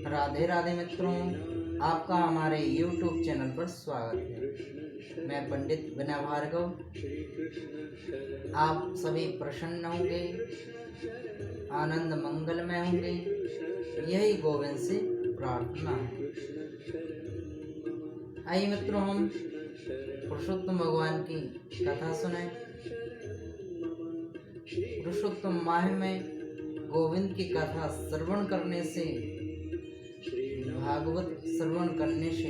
राधे राधे मित्रों, आपका हमारे YouTube चैनल पर स्वागत है। मैं पंडित विनय भार्गव। आप सभी प्रसन्न होंगे, आनंद मंगलमय होंगे, यही गोविंद से प्रार्थना है। आइए मित्रों, हम पुरुषोत्तम भगवान की कथा सुने। पुरुषोत्तम माह में गोविंद की कथा श्रवण करने से, भागवत श्रवण करने से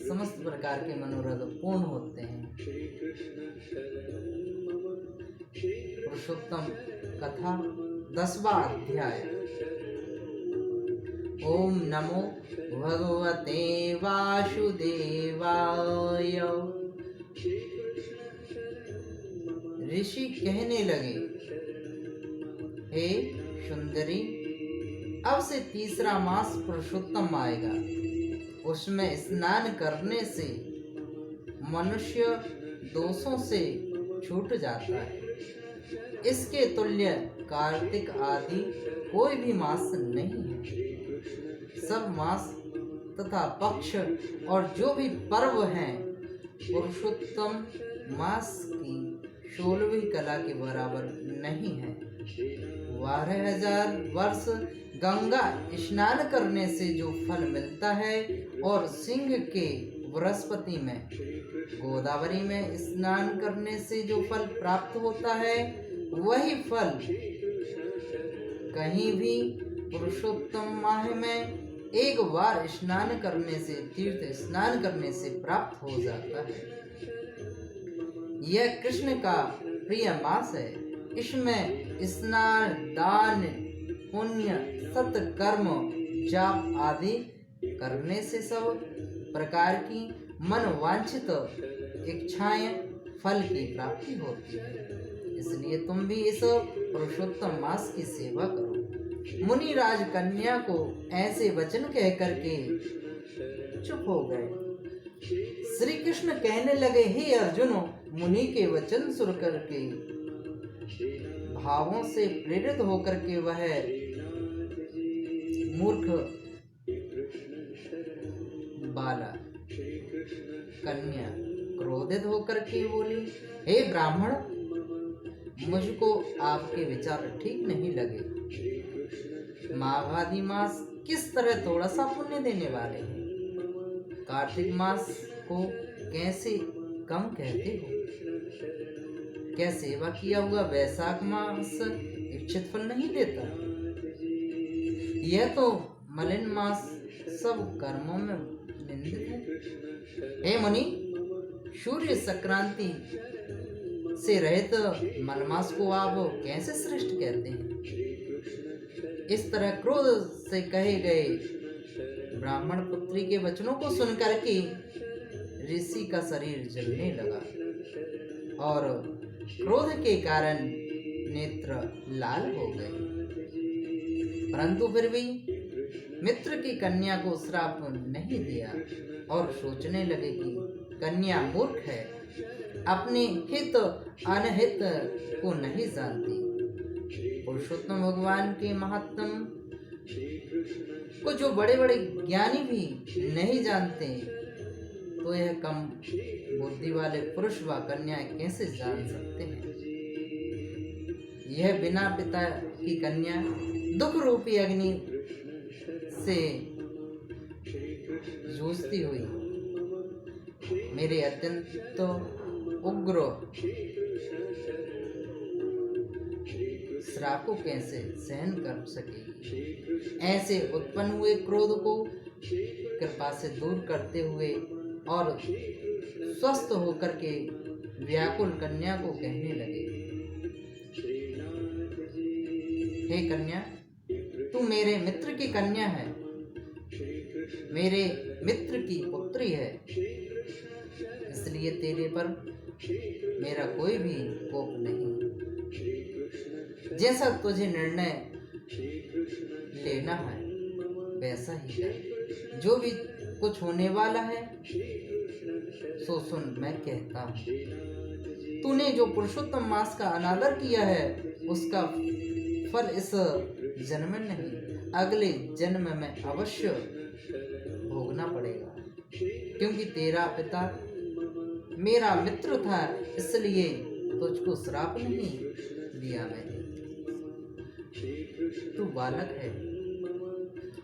समस्त प्रकार के मनोरथ पूर्ण होते हैं। पुरुषोत्तम कथा 10वां अध्याय। ओम नमो भगवते वासुदेवाय। ऋषि कहने लगे, हे सुंदरी, अब से तीसरा मास पुरुषोत्तम आएगा। उसमें स्नान करने से मनुष्य दोषों से छूट जाता है। इसके तुल्य कार्तिक आदि कोई भी मास नहीं है। सब मास तथा पक्ष और जो भी पर्व हैं, पुरुषोत्तम मास की 16वीं कला के बराबर नहीं है। 12,000 वर्ष गंगा स्नान करने से जो फल मिलता है और सिंह के बृहस्पति में गोदावरी में स्नान करने से जो फल प्राप्त होता है, वही फल कहीं भी पुरुषोत्तम माह में एक बार स्नान करने से, तीर्थ स्नान करने से प्राप्त हो जाता है। यह कृष्ण का प्रिय मास है। इसमें स्नान, दान, पुण्य, सत्कर्म, जाप आदि करने से सब प्रकार की मनवांछित इच्छाएं फल की प्राप्ति होती है। इसलिए तुम भी इस पुरुषोत्तम मास की सेवा करो। मुनि राज कन्या को ऐसे वचन कह करके चुप हो गए। श्री कृष्ण कहने लगे, हे अर्जुन, मुनि के वचन सुन करके भावों से प्रेरित होकर के वह मूर्ख बाला कन्या क्रोधित होकर के बोली, हे ब्राह्मण, मुझको आपके विचार ठीक नहीं लगे। माघादि मास किस तरह थोड़ा सा पुण्य देने वाले हैं। कार्तिक मास को कैसे कम कहते हो। क्या सेवा किया हुआ वैशाख मास इच्छित फल नहीं देता। यह तो मलिन मास सब कर्मों में निंदित है। हे मुनि, सूर्य संक्रांति से रहित मलमास को आप कैसे श्रेष्ठ कहते हैं। इस तरह क्रोध से कहे गए ब्राह्मण पुत्री के वचनों को सुनकर के ऋषि का शरीर जलने लगा और क्रोध के कारण नेत्र लाल हो गए। परंतु फिर भी मित्र की कन्या को श्राप नहीं दिया और सोचने लगे कि कन्या मूर्ख है, अपने हित अनहित को नहीं जानती। पुरुषोत्तम भगवान के महात्म को जो बड़े बड़े ज्ञानी भी नहीं जानते, तो यह कम बुद्धि वाले पुरुष व कन्याएं कैसे जान सकते हैं। यह बिना पिता की कन्या दुख रूपी अग्नि से जूझती हुई मेरे अत्यंत उग्र श्राप को कैसे सहन कर सकेगी। ऐसे उत्पन्न हुए क्रोध को कृपा से दूर करते हुए और स्वस्थ होकर के व्याकुल कन्या को कहने लगे, हे कन्या, तू मेरे मित्र की कन्या है, मेरे मित्र की पुत्री है, इसलिए तेरे पर मेरा कोई भी कोप नहीं। जैसा तुझे निर्णय लेना है वैसा ही कर। जो भी कुछ होने वाला है सो सुन, मैं कहता हूँ। तूने जो पुरुषोत्तम मास का अनादर किया है, उसका फल इस जन्म में नहीं अगले जन्म में अवश्य भोगना पड़ेगा, क्योंकि तेरा पिता मेरा मित्र था, इसलिए तुझको श्राप नहीं दिया मैंने। तू बालक है,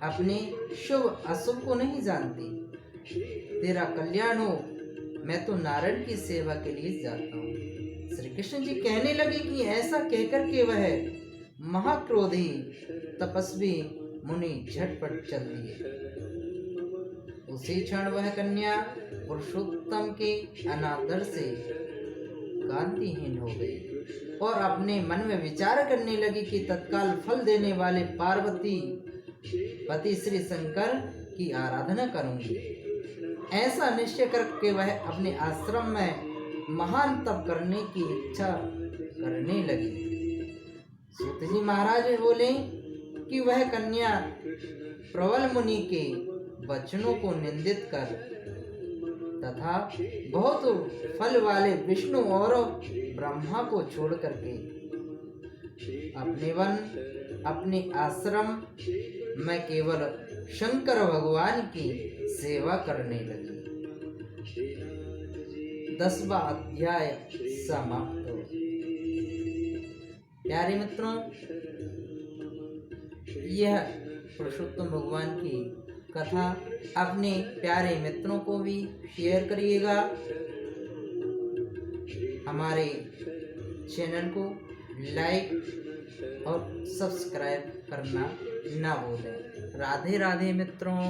अपने शुभ अशुभ को नहीं जानती। तेरा कल्याण हो, मैं तो नारायण की सेवा के लिए जाता हूँ। श्री कृष्ण जी कहने लगे कि ऐसा कहकर के वह महाक्रोधी तपस्वी मुनि झटपट चल दिए। उसी क्षण वह कन्या पुरुषोत्तम के अनादर से कांतिहीन हो गई और अपने मन में विचार करने लगी कि तत्काल फल देने वाले पार्वती पति श्री शंकर की आराधना करूंगी। ऐसा निश्चय करके वह अपने आश्रम में महान तप करने की इच्छा करने लगी। सूत जी महाराज बोले कि वह कन्या प्रबल मुनि के वचनों को निंदित कर तथा बहुत फल वाले विष्णु और ब्रह्मा को छोड़ करके अपने वन अपने आश्रम में केवल शंकर भगवान की सेवा करने लगी। 10वां अध्याय समाप्त। प्यारे मित्रों, यह पुरुषोत्तम भगवान की कथा अपने प्यारे मित्रों को भी शेयर करिएगा। हमारे चैनल को लाइक और सब्सक्राइब करना ना भूलें। राधे राधे मित्रों।